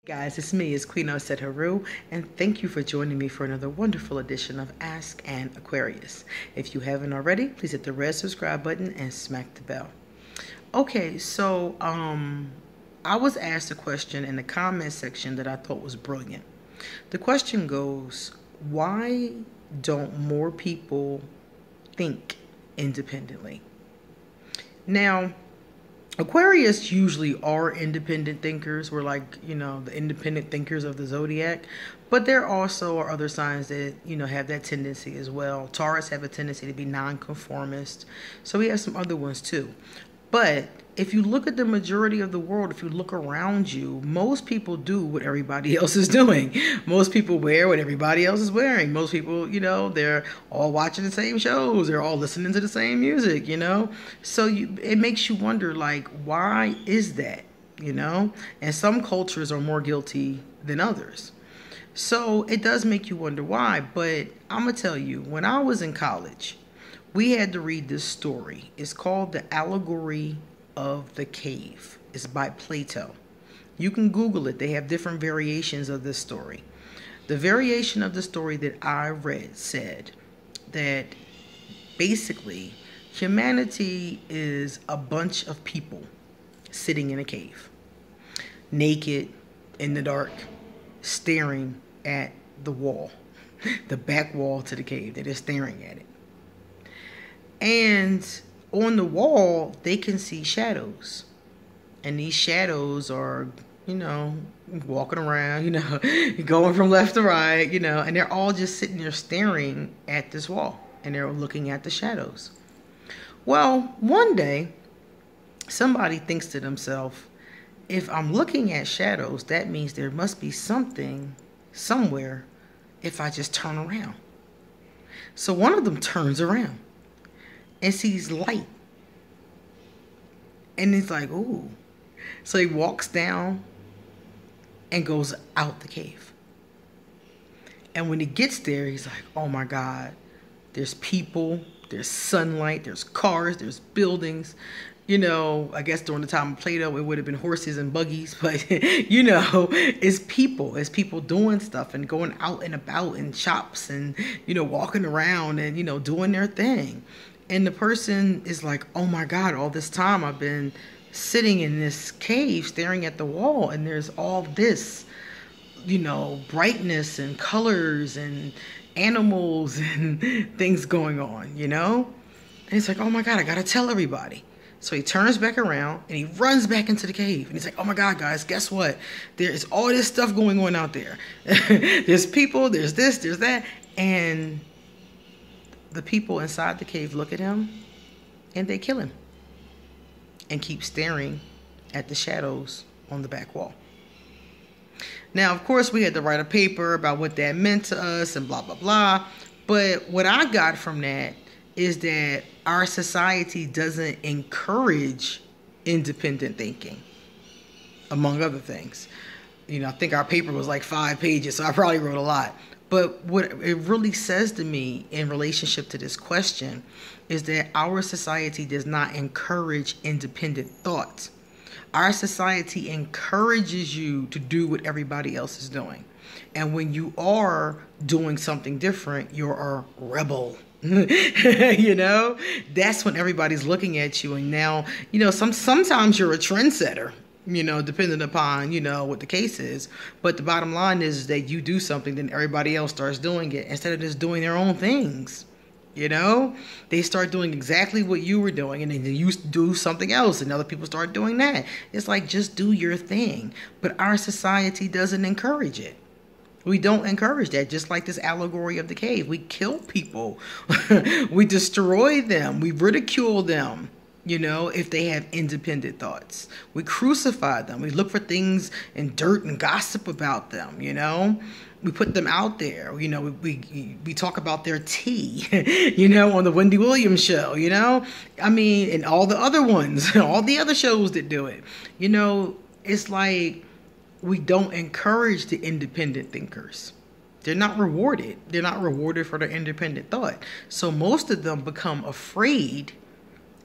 Guys, it's me, it's Queen Osset Haru, and thank you for joining me for another wonderful edition of Ask an Aquarius. If you haven't already, please hit the red subscribe button and smack the bell. Okay, so I was asked a question in the comment section that I thought was brilliant. The question goes, why don't more people think independently? Now, Aquarius usually are independent thinkers. We're like, the independent thinkers of the zodiac. But there also are other signs that, have that tendency as well. Taurus have a tendency to be nonconformist. So we have some other ones too. But if you look at the majority of the world, if you look around you, most people do what everybody else is doing. Most people wear what everybody else is wearing. Most people, they're all watching the same shows. They're all listening to the same music, So it makes you wonder, like, why is that, And some cultures are more guilty than others. So it does make you wonder why. But I'm going to tell you, when I was in college, we had to read this story. It's called The Allegory of the Cave. It's by Plato. You can Google it. They have different variations of this story. The variation of the story that I read said that basically humanity is a bunch of people sitting in a cave, naked, in the dark, staring at the wall, the back wall to the cave. They're just staring at it. And on the wall, they can see shadows. And these shadows are, walking around, going from left to right, and they're all just sitting there staring at this wall. And they're looking at the shadows. Well, one day, somebody thinks to themselves, if I'm looking at shadows, that means there must be something somewhere if I just turn around. So one of them turns around and sees light. And he's like, ooh. So he walks down and goes out the cave. And when he gets there, he's like, oh my God, there's people, there's sunlight, there's cars, there's buildings. I guess during the time of Plato, it would have been horses and buggies, but, it's people doing stuff and going out and about in shops and, walking around and, doing their thing. And the person is like, oh my God, all this time I've been sitting in this cave staring at the wall, and there's all this, brightness and colors and animals and things going on, And he's like, oh my God, I gotta tell everybody. So he turns back around and he runs back into the cave. And he's like, oh my God, guys, guess what? There's all this stuff going on out there. There's people, there's this, there's that. And the people inside the cave look at him and they kill him and keep staring at the shadows on the back wall. Now, of course, we had to write a paper about what that meant to us and blah, blah, blah. But what I got from that is that our society doesn't encourage independent thinking, among other things. I think our paper was like 5 pages, so I probably wrote a lot. But what it really says to me in relationship to this question is that our society does not encourage independent thought. Our society encourages you to do what everybody else is doing. And when you are doing something different, you're a rebel. That's when everybody's looking at you. And now, sometimes you're a trendsetter. Depending upon, what the case is. But the bottom line is that you do something, then everybody else starts doing it instead of just doing their own things. They start doing exactly what you were doing, and then you do something else and other people start doing that. It's like, just do your thing. But our society doesn't encourage it. We don't encourage that. Just like this allegory of the cave. We kill people. We destroy them. We ridicule them. If they have independent thoughts. We crucify them. We look for things in dirt and gossip about them, We put them out there. We talk about their tea, on the Wendy Williams show, and all the other ones, all the other shows that do it. It's like we don't encourage the independent thinkers. They're not rewarded. They're not rewarded for their independent thought. So most of them become afraid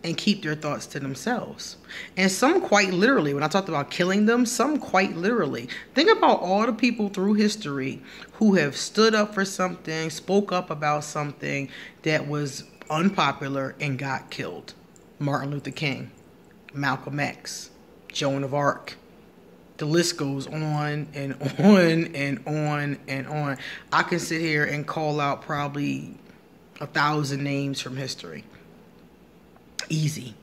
and keep their thoughts to themselves. And some quite literally, when I talked about killing them, some quite literally. Think about all the people through history who have stood up for something, spoke up about something that was unpopular and got killed. Martin Luther King, Malcolm X, Joan of Arc. The list goes on and on and on and on. I can sit here and call out probably 1,000 names from history. Easy.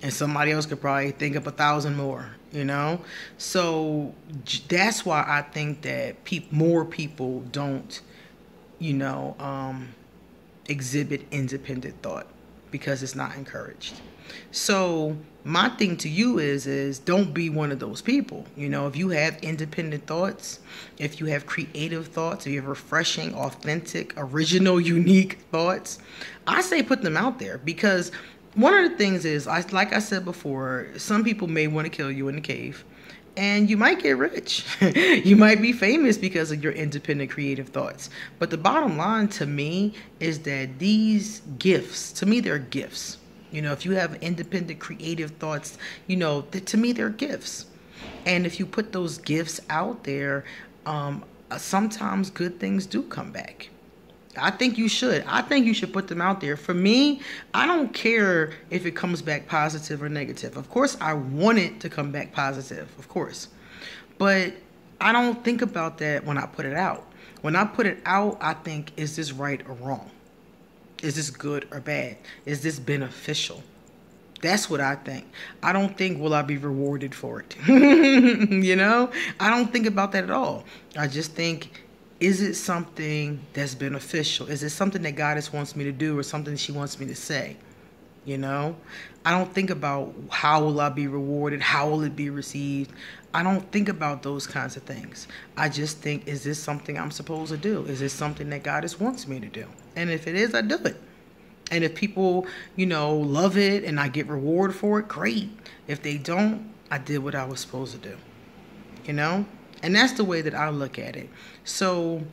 And somebody else could probably think up 1,000 more, you know? So that's why I think that more people don't, exhibit independent thought, because it's not encouraged. So my thing to you is don't be one of those people. If you have independent thoughts, if you have creative thoughts, if you have refreshing, authentic, original, unique thoughts, I say put them out there, because one of the things is, like I said before, some people may want to kill you in the cave, and you might get rich. You might be famous because of your independent creative thoughts. But the bottom line to me is that these gifts, to me, they're gifts. If you have independent creative thoughts, to me, they're gifts. And if you put those gifts out there, sometimes good things do come back. I think you should. I think you should put them out there. For me, I don't care if it comes back positive or negative. Of course, I want it to come back positive, of course. But I don't think about that when I put it out. When I put it out, I think, is this right or wrong? Is this good or bad? Is this beneficial? That's what I think. I don't think, will I be rewarded for it? I don't think about that at all. I just think, is it something that's beneficial? Is it something that Goddess wants me to do, or something she wants me to say? I don't think about how will I be rewarded? How will it be received? I don't think about those kinds of things. I just think, is this something I'm supposed to do? Is this something that Goddess wants me to do? And if it is, I do it. And if people, love it and I get reward for it, great. If they don't, I did what I was supposed to do. And that's the way that I look at it. So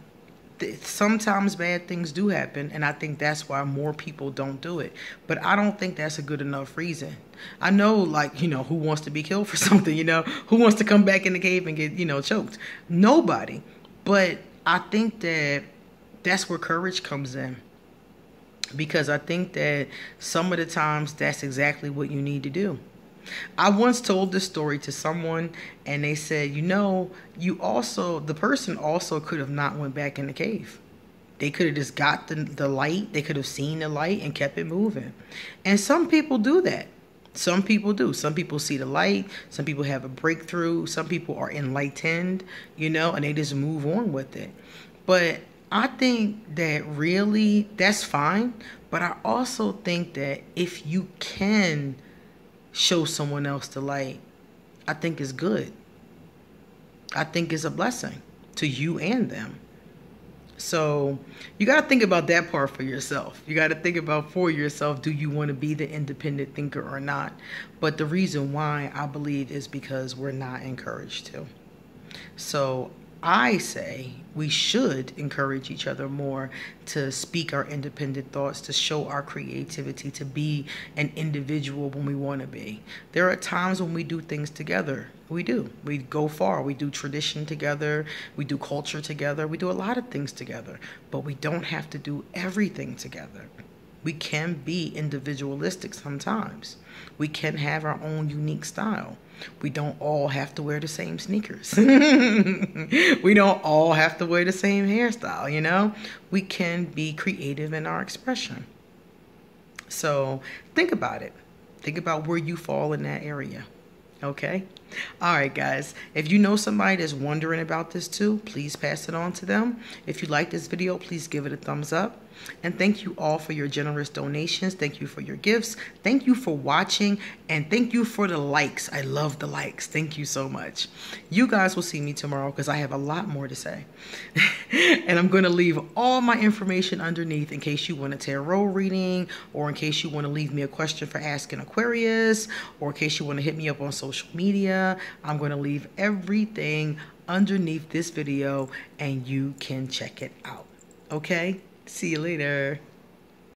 sometimes bad things do happen, and I think that's why more people don't do it. But I don't think that's a good enough reason. I know, who wants to be killed for something, who wants to come back in the cave and get, choked? Nobody. But I think that that's where courage comes in. Because I think that some of the times that's exactly what you need to do. I once told this story to someone, and they said, the person also could have not went back in the cave. They could have just got the light. They could have seen the light and kept it moving. And some people do that. Some people do. Some people see the light. Some people have a breakthrough. Some people are enlightened, and they just move on with it. But I think that really that's fine. But I also think that if you can show someone else the light, I think it's good. I think it's a blessing to you and them. So you got to think about that part for yourself. You got to think about for yourself, do you want to be the independent thinker or not? But the reason why, I believe, is because we're not encouraged to. So I say we should encourage each other more to speak our independent thoughts, to show our creativity, to be an individual when we want to be. There are times when we do things together. We do. We go far. We do tradition together. We do culture together. We do a lot of things together. But we don't have to do everything together. We can be individualistic sometimes. We can have our own unique style. We don't all have to wear the same sneakers. We don't all have to wear the same hairstyle, We can be creative in our expression. So think about it. Think about where you fall in that area. Okay? All right, guys. If you know somebody that's wondering about this too, please pass it on to them. If you like this video, please give it a thumbs up. And thank you all for your generous donations. Thank you for your gifts. Thank you for watching. And thank you for the likes. I love the likes. Thank you so much. You guys will see me tomorrow because I have a lot more to say. And I'm going to leave all my information underneath in case you want a tarot reading, or in case you want to leave me a question for Asking Aquarius, or in case you want to hit me up on social media. I'm going to leave everything underneath this video and you can check it out. Okay? See you later.